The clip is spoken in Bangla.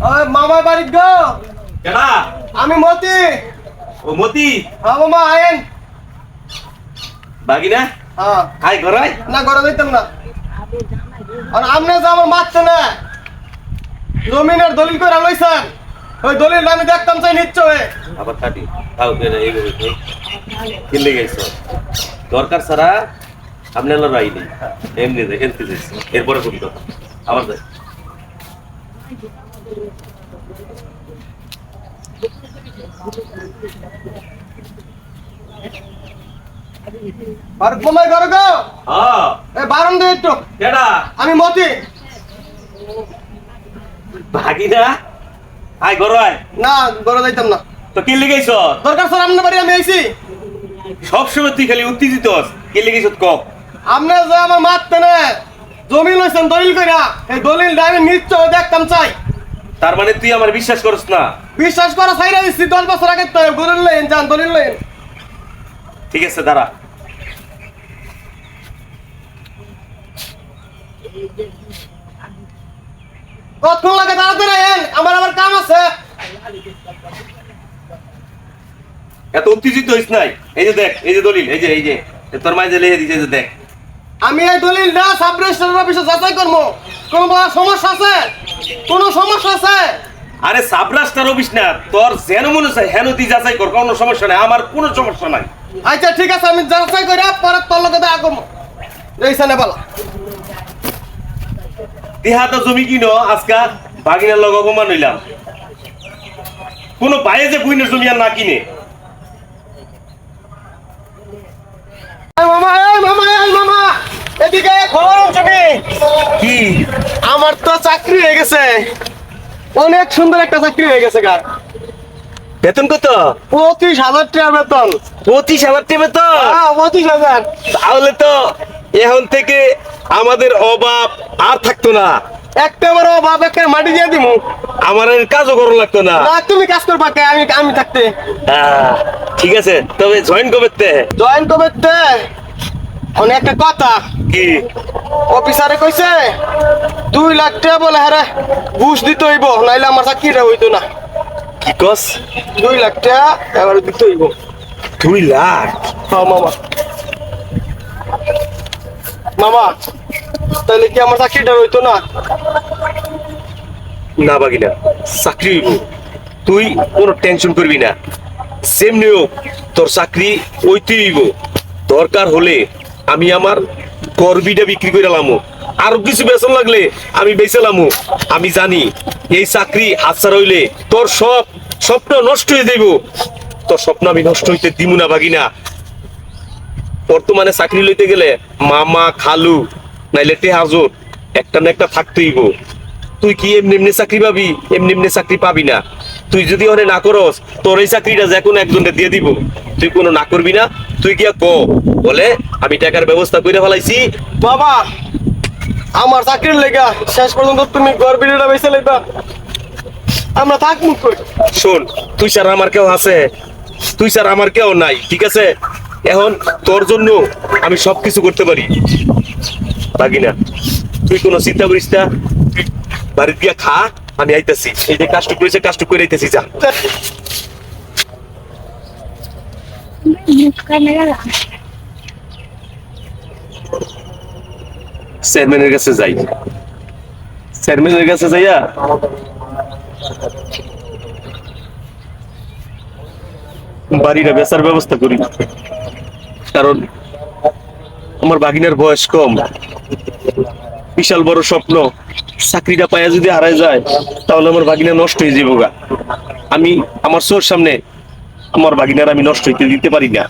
ওই মামার বাড়ি গো। কেডা? আমি মতি। ও মতি। হ্যাঁ মামা আয়েন। বাগিনা? হ্যাঁ। আয় ঘরাই? না ঘরে যাইতাম না। আর আপনি যে আমার মারছে না, জমিনের দলিল করে লইছেন, ওই দলিল আমি দেখতাম চাই নিশ্চয়। আবার কাটি তাও কেন এইভাবে কিনলে গেছ দরকার ছাড়া আপনি হলো রাইনি এমনি এনতে যাইছে এরপরে কোন কথা আবার যাই আর ঘুমাই ঘরে গো। হ্যাঁ এ বারণ দে একটু। কেডা? আমি মতি। ভাগিনা আয় ঘর আয়। না ঘরে যাইতাম না। তো কিনলে গেছ দরকার স্যার আপনার বাড়ি আমি আইছি। সবসময় তুই খালি উত্তেজিত হস কিনলে গেছ ক আপনি যে আমার মারতে না, জমি লইছেন দলিল কইরা, এই দলিলটা আমি নিশ্চয় দেখতাম চাই। তার মানে তুই আমার বিশ্বাস করস না? বিশ্বাস করা চাইরা দিচ্ছি 10 বছর আগে তো দলিল লইন যান দলিল লইন। ঠিক আছে দাঁড়া কতক্ষণ লাগে তাড়াতাড়ি আইন, আমার আবার কাম আছে। এত উত্তেজিত হইস নাই এই যে দেখ এই যে দলিল এই যে তোর মাঝে লিখে দিছে এই যে দেখ আমি এই দলিলটা সাব রেজিস্ট্রার অফিসে যাচাই করবো। কোনো সমস্যা আছে? কোনো সমস্যা আছে? আরে সাবরাস্টার অফিস না তোর যেন মনে চাই হেন তুই যাচাই কর কোনো সমস্যা নাই আমার কোনো সমস্যা নাই আচ্ছা ঠিক আছে, আমি যাচাই করে পরে তোর লগে দেখা করবো। এইখানে বলা দেহাটা জমি কিনো আজকা বাগিনার লগ অপমান হইলাম কোনো বাইরে যে বুইনের জমি আর না কিনে মামা এই মামা এই মামা এদিকে খবর তুমি কি আমার তো চাকরি হয়ে গেছে, অনেক সুন্দর একটা চাকরি হয়ে গেছে গা। বেতন কত? 25,000 টাকা বেতন। 25,000 টাকা বেতন? হ্যাঁ 25,000। তাহলে তো এখন থেকে আমাদের অভাব আর থাকতো না। একটা বড় বাপ একটা মাটি দিয়ে দিমু। আমার আর কাজও করা লাগতো না। না তুমি কাজ করবা কে, আমি থাকতে। ঠিক আছে তবে জয়েন করতে জয়েন করতে অনেক একটা কথা কি অফিসারে কইছে 2 লাখ টাকা বলে হারে ঘুষ দিতে হইব, নাইলে আমার চাকরিটা হইতো না। কি কস? 2 লাখ টাকা এবার দিতে হইব। 2 লাখ? হ্যাঁ মামা। মামা তাহলে কি আমার চাকরিটা হইতো না? না বাগিনা চাকরি হইব তুই কোনো টেনশন করবি না যেমনি হোক তোর চাকরি ওইতেই হইব দরকার হলে আমি আমার গর্বিটা বিক্রি করে লামু আরো কিছু বেতন লাগলে আমি বেচে লামু আমি জানি এই চাকরি হাতছাড়া হইলে তোর সব স্বপ্ন নষ্ট হয়ে যাইব তোর স্বপ্ন আমি নষ্ট হইতে দিমু না বাগিনা বর্তমানে চাকরি লইতে গেলে মামা খালু নাইলে টেহাজোর একটা না একটা থাকতেই হইব তুই কি এমনি এমনি চাকরি পাবি এমনি এমনি চাকরি পাবি না তুই যদি ওরে না করস তোর এই চাকরিটা যে কোনো একজনকে দিয়ে দিব তুই কোনো না করবি না তুই কি ক বলে আমি টাকার ব্যবস্থা করে ফেলাইছি বাবা আমার চাকরির লেগা শেষ পর্যন্ত তুমি গর্বিটা বেঁচে লইবা, আমরা থাকবো কই? শোন তুই স্যার আমার কেউ আছে তুই স্যার আমার কেউ নাই ঠিক আছে এখন তোর জন্য আমি সবকিছু করতে পারি বাকি না তুই কোনো চিন্তা করিস না তুই বাড়িতে গিয়া খা আমি আইতাছি এই যে কাজটুক করেছে কাজটুক করে আইতাছি যা চেয়ারম্যানের কাছে যাই চেয়ারম্যানের কাছে যাইয়া বাড়িটা বেচার ব্যবস্থা করি কারণ আমার বাগিনার বয়স কম বিশাল বড় স্বপ্ন চাকরিটা পাইয়া যদি হারায় যায় তাহলে আমার বাগিনা নষ্ট হয়ে যাবো গা আমি আমার চোর সামনে আমার বাগিনার আমি নষ্ট হইতে দিতে পারি না